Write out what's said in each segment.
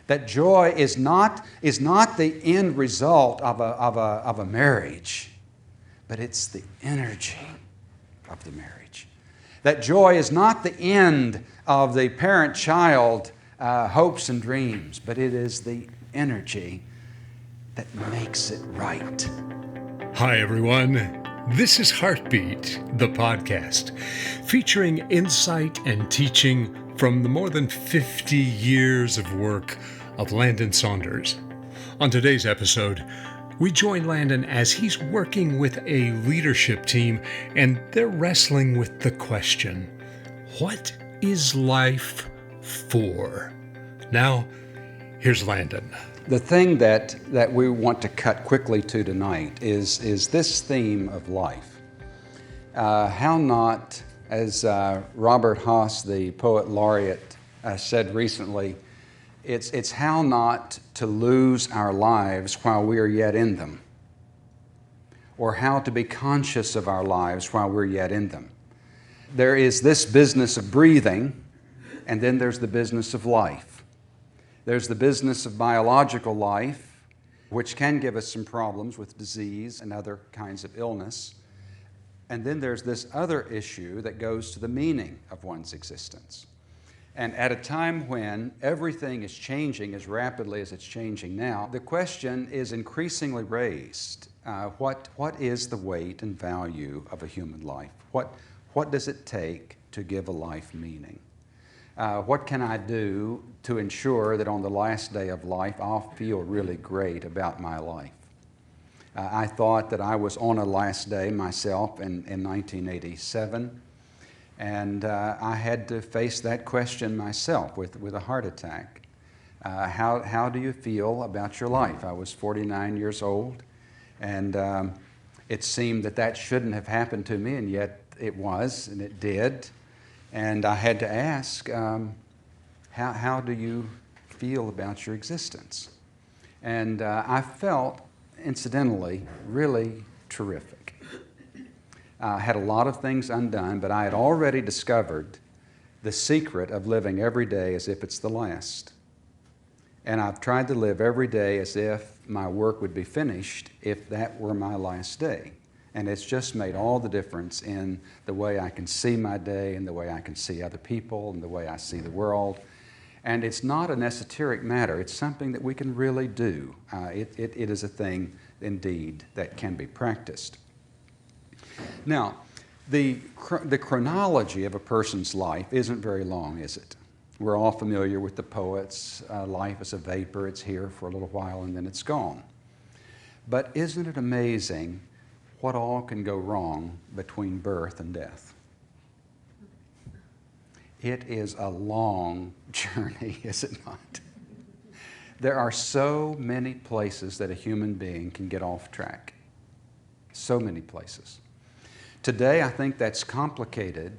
That joy is not the end result of a marriage, but it's the energy of the marriage. That joy is not the end of the parent-child hopes and dreams, but it is the energy that makes it right. Hi, everyone. This is Heartbeat, the podcast, featuring insight and teaching from the more than 50 years of work of Landon Saunders. On today's episode, we join Landon as he's working with a leadership team, and they're wrestling with the question, what is life for? Now, here's Landon. The thing that we want to cut quickly to tonight is this theme of life. How not, as Robert Haas, the poet laureate, said recently, it's how not to lose our lives while we are yet in them, or how to be conscious of our lives while we're yet in them. There is this business of breathing, and then there's the business of life. There's the business of biological life, which can give us some problems with disease and other kinds of illness. And then there's this other issue that goes to the meaning of one's existence. And at a time when everything is changing as rapidly as it's changing now, the question is increasingly raised. What is the weight and value of a human life? What does it take to give a life meaning? What can I do to ensure that on the last day of life I'll feel really great about my life? I thought that I was on a last day myself in 1987, and I had to face that question myself with a heart attack. How do you feel about your life? I was 49 years old, and it seemed that shouldn't have happened to me, and yet it was, and it did. And I had to ask, how do you feel about your existence? And I felt, incidentally, really terrific. I had a lot of things undone, but I had already discovered the secret of living every day as if it's the last. And I've tried to live every day as if my work would be finished if that were my last day. And it's just made all the difference in the way I can see my day and the way I can see other people and the way I see the world. And it's not an esoteric matter. It's something that we can really do. It is a thing, indeed, that can be practiced. Now, the chronology of a person's life isn't very long, is it? We're all familiar with the poets. Life is a vapor. It's here for a little while and then it's gone. But isn't it amazing what all can go wrong between birth and death? It is a long journey, is it not? There are so many places that a human being can get off track. So many places. Today, I think that's complicated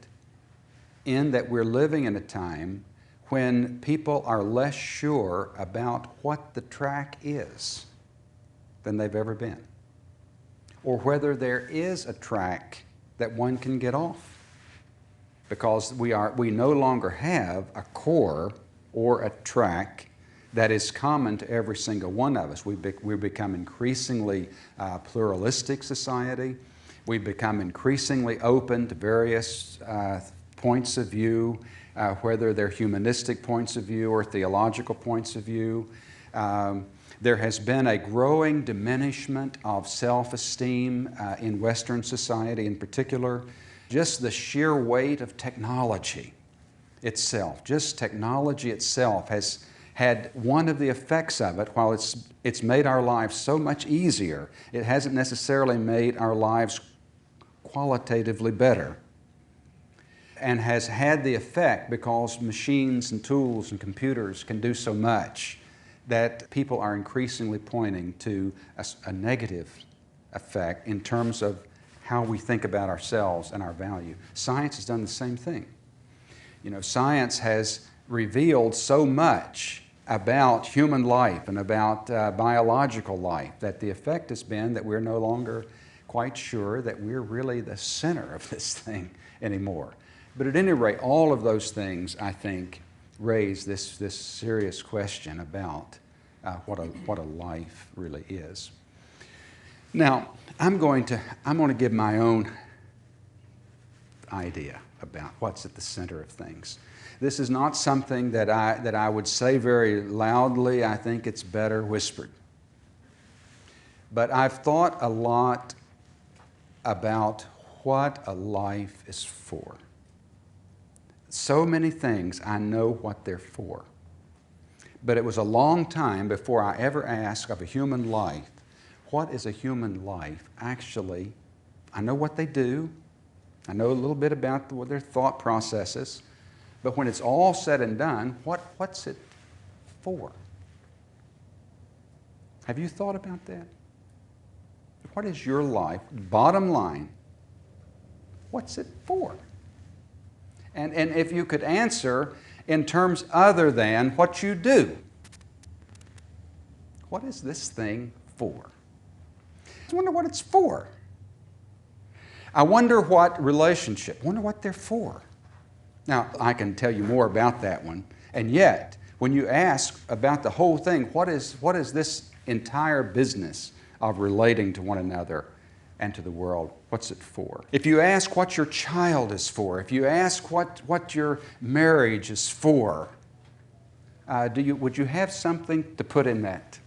in that we're living in a time when people are less sure about what the track is than they've ever been, or whether there is a track that one can get off, because we no longer have a core or a track that is common to every single one of us. We've become increasingly pluralistic society. We've become increasingly open to various points of view, whether they're humanistic points of view or theological points of view. There has been a growing diminishment of self-esteem in Western society in particular. Just the sheer weight of technology itself, just technology itself has had one of the effects of it. While it's made our lives so much easier, it hasn't necessarily made our lives qualitatively better, and has had the effect, because machines and tools and computers can do so much, that people are increasingly pointing to a negative effect in terms of how we think about ourselves and our value. Science has done the same thing. Science has revealed so much about human life and about biological life that the effect has been that we're no longer quite sure that we're really the center of this thing anymore. But at any rate, all of those things, I think, raise this serious question about what a life really is. Now, I'm going to give my own idea about what's at the center of things. This is not something that I would say very loudly. I think it's better whispered. But I've thought a lot about what a life is for. So many things, I know what they're for. But it was a long time before I ever asked of a human life, what is a human life? Actually, I know what they do. I know a little bit about their thought processes. But when it's all said and done, what's it for? Have you thought about that? What is your life? Bottom line, what's it for? And if you could answer in terms other than what you do, what is this thing for? I wonder what it's for. I wonder what relationship, I wonder what they're for. Now, I can tell you more about that one. And yet, when you ask about the whole thing, what is this entire business of relating to one another and to the world, what's it for? If you ask what your child is for, if you ask what your marriage is for, would you have something to put in that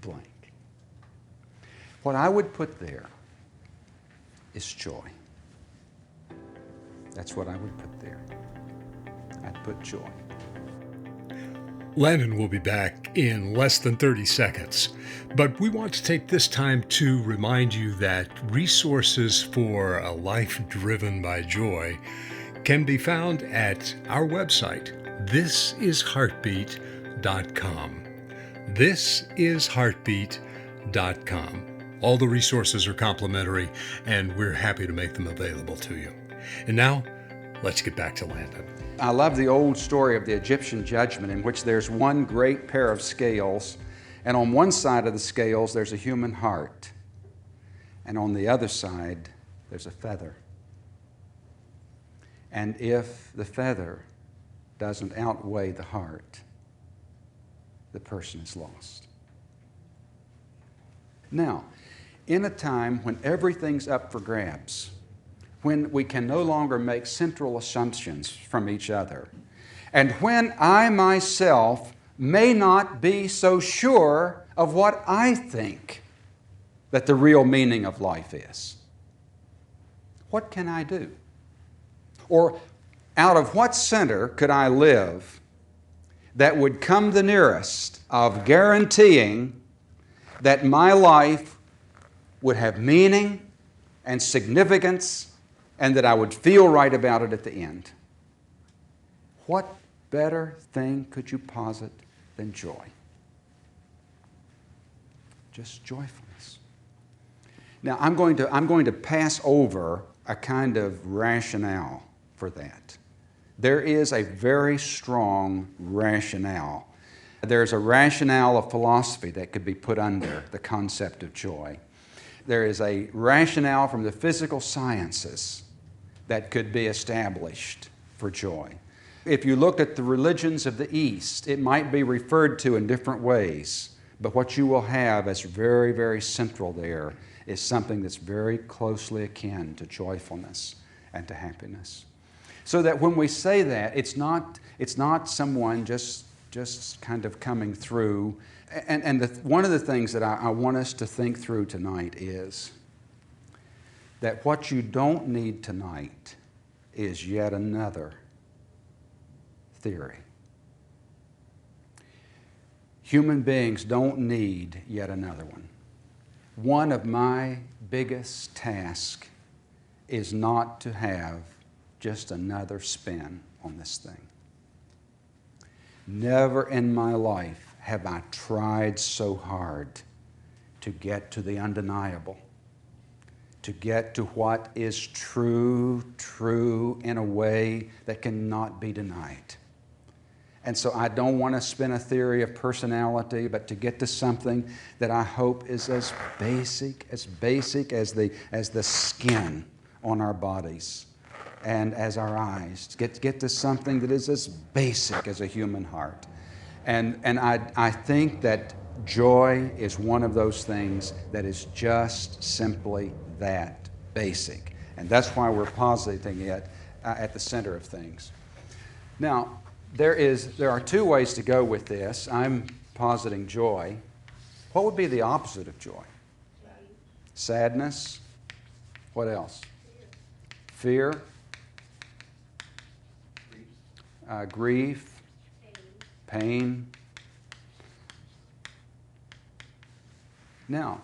blank? What I would put there is joy. That's what I would put there. I'd put joy. Landon will be back in less than 30 seconds, but we want to take this time to remind you that resources for a life driven by joy can be found at our website, thisisheartbeat.com. Thisisheartbeat.com. All the resources are complimentary, and we're happy to make them available to you. And now, let's get back to Landon. I love the old story of the Egyptian judgment in which there's one great pair of scales, and on one side of the scales there's a human heart, and on the other side there's a feather. And if the feather doesn't outweigh the heart, the person is lost. Now, in a time when everything's up for grabs, when we can no longer make central assumptions from each other, and when I myself may not be so sure of what I think that the real meaning of life is, what can I do? Or out of what center could I live that would come the nearest of guaranteeing that my life would have meaning and significance and that I would feel right about it at the end? What better thing could you posit than joy? Just joyfulness. Now, I'm going to pass over a kind of rationale for that. There is a very strong rationale. There's a rationale of philosophy that could be put under the concept of joy. There is a rationale from the physical sciences that could be established for joy. If you look at the religions of the East, it might be referred to in different ways, but what you will have as very, very central there is something that's very closely akin to joyfulness and to happiness. So that when we say that, it's not someone just kind of coming through. And one of the things that I want us to think through tonight is that what you don't need tonight is yet another theory. Human beings don't need yet another one. One of my biggest tasks is not to have just another spin on this thing. Never in my life have I tried so hard to get to the undeniable, to get to what is true in a way that cannot be denied. And so I don't want to spin a theory of personality, but to get to something that I hope is as basic as the skin on our bodies. and as our eyes. Get to something that is as basic as a human heart. And I think that joy is one of those things that is just simply that basic. And that's why we're positing it at the center of things. Now, there are two ways to go with this. I'm positing joy. What would be the opposite of joy? Sadness. What else? Fear. Grief. Pain. Now,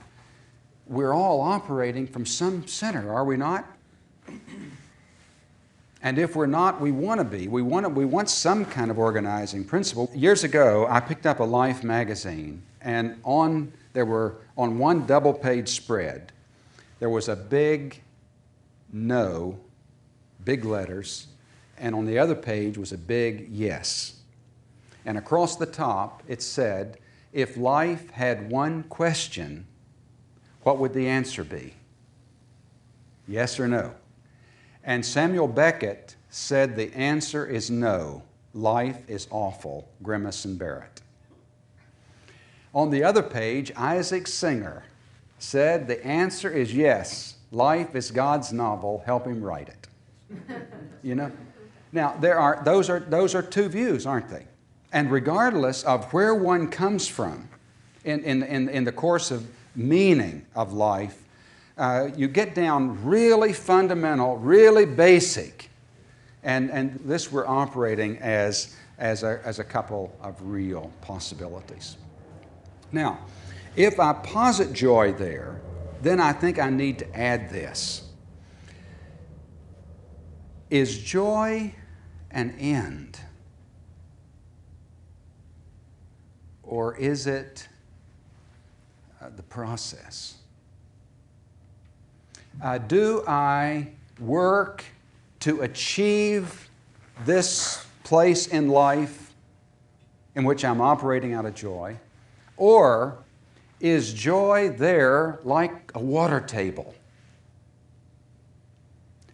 we're all operating from some center, are we not? And if we're not, we want to be. We want some kind of organizing principle. Years ago, I picked up a Life magazine, and on one double-page spread, there was a big no, big letters, and on the other page was a big yes. And across the top, it said, if life had one question, what would the answer be? Yes or no? And Samuel Beckett said the answer is no. Life is awful. Grimace and bear it. On the other page, Isaac Singer said the answer is yes. Life is God's novel. Help him write it. You know? Now, those are two views, aren't they? And regardless of where one comes from in the course of meaning of life, you get down really fundamental, really basic, and this we're operating as a couple of real possibilities. Now, if I posit joy there, then I think I need to add this. Is joy an end? Or is it the process? Do I work to achieve this place in life in which I'm operating out of joy? Or is joy there like a water table?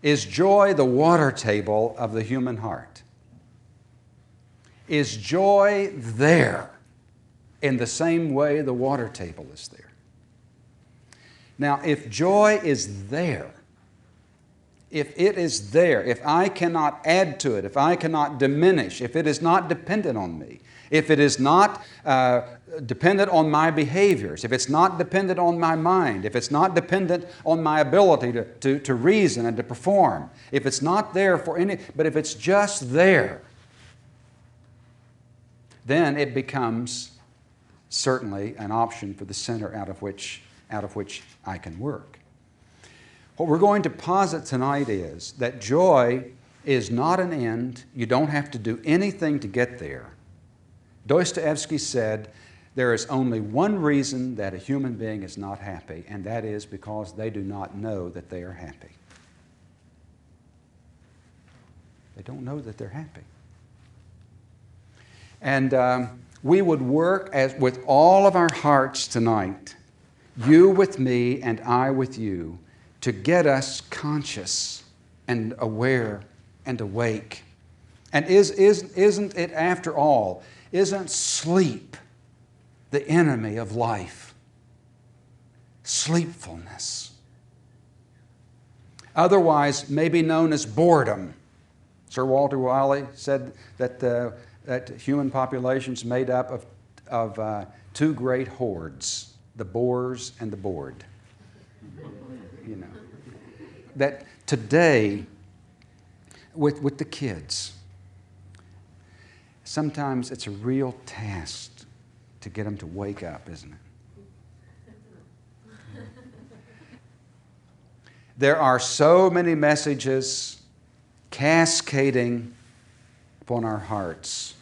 Is joy the water table of the human heart? Is joy there in the same way the water table is there? Now, if joy is there, if it is there, if I cannot add to it, if I cannot diminish, if it is not dependent on me, if it is not dependent on my behaviors, if it's not dependent on my mind, if it's not dependent on my ability to reason and to perform, if it's not there for any, but if it's just there, then it becomes certainly an option for the center out of which I can work. What we're going to posit tonight is that joy is not an end. You don't have to do anything to get there. Dostoevsky said, there is only one reason that a human being is not happy, and that is because they do not know that they are happy. They don't know that they're happy. And we would work with all of our hearts tonight, you with me and I with you, to get us conscious and aware and awake. And isn't it, after all, isn't sleep the enemy of life? Sleepfulness. Otherwise, maybe known as boredom. Sir Walter Raleigh said that human population's made up of two great hordes, the bores and the bored. You know, that today, with the kids, sometimes it's a real task to get them to wake up, isn't it? There are so many messages cascading upon our hearts.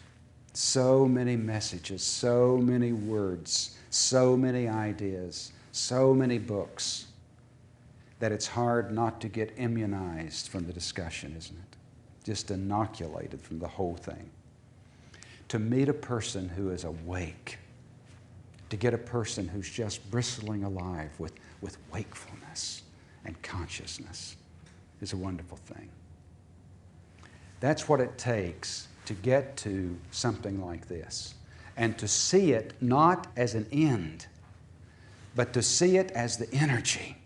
So many messages, so many words, so many ideas, so many books, that it's hard not to get immunized from the discussion, isn't it? Just inoculated from the whole thing. To meet a person who is awake, to get a person who's just bristling alive with wakefulness and consciousness is a wonderful thing. That's what it takes to get to something like this. And to see it not as an end, but to see it as the energy.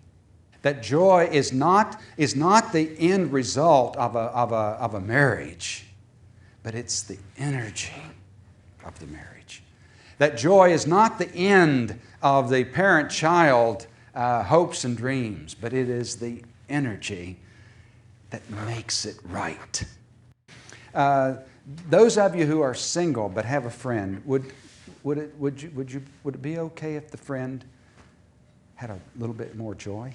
That joy is not the end result of a marriage, but it's the energy of the marriage. That joy is not the end of the parent-child hopes and dreams, but it is the energy that makes it right. Those of you who are single but have a friend, would it be okay if the friend had a little bit more joy?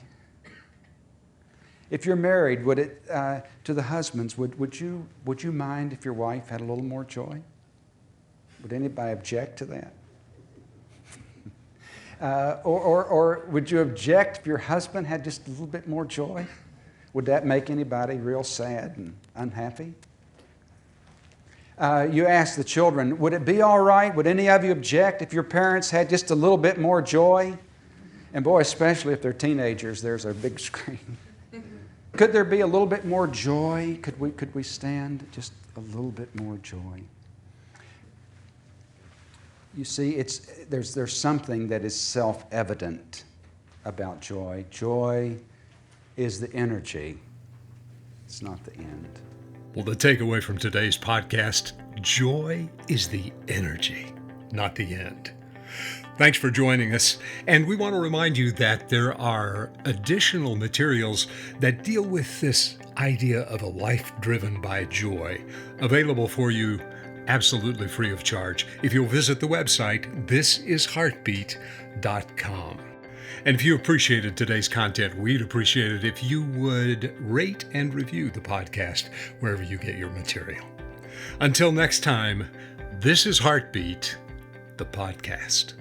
If you're married, would it to the husbands, would you mind if your wife had a little more joy? Would anybody object to that? Or would you object if your husband had just a little bit more joy? Would that make anybody real sad and unhappy? You ask the children, would it be all right? Would any of you object if your parents had just a little bit more joy? And boy, especially if they're teenagers, there's a big screen. Could there be a little bit more joy? Could we stand just a little bit more joy? You see, there's something that is self-evident about joy. Joy is the energy. It's not the end. Well, the takeaway from today's podcast, joy is the energy, not the end. Thanks for joining us. And we want to remind you that there are additional materials that deal with this idea of a life driven by joy available for you absolutely free of charge if you'll visit the website thisisheartbeat.com. And if you appreciated today's content, we'd appreciate it if you would rate and review the podcast wherever you get your material. Until next time, this is Heartbeat, the podcast.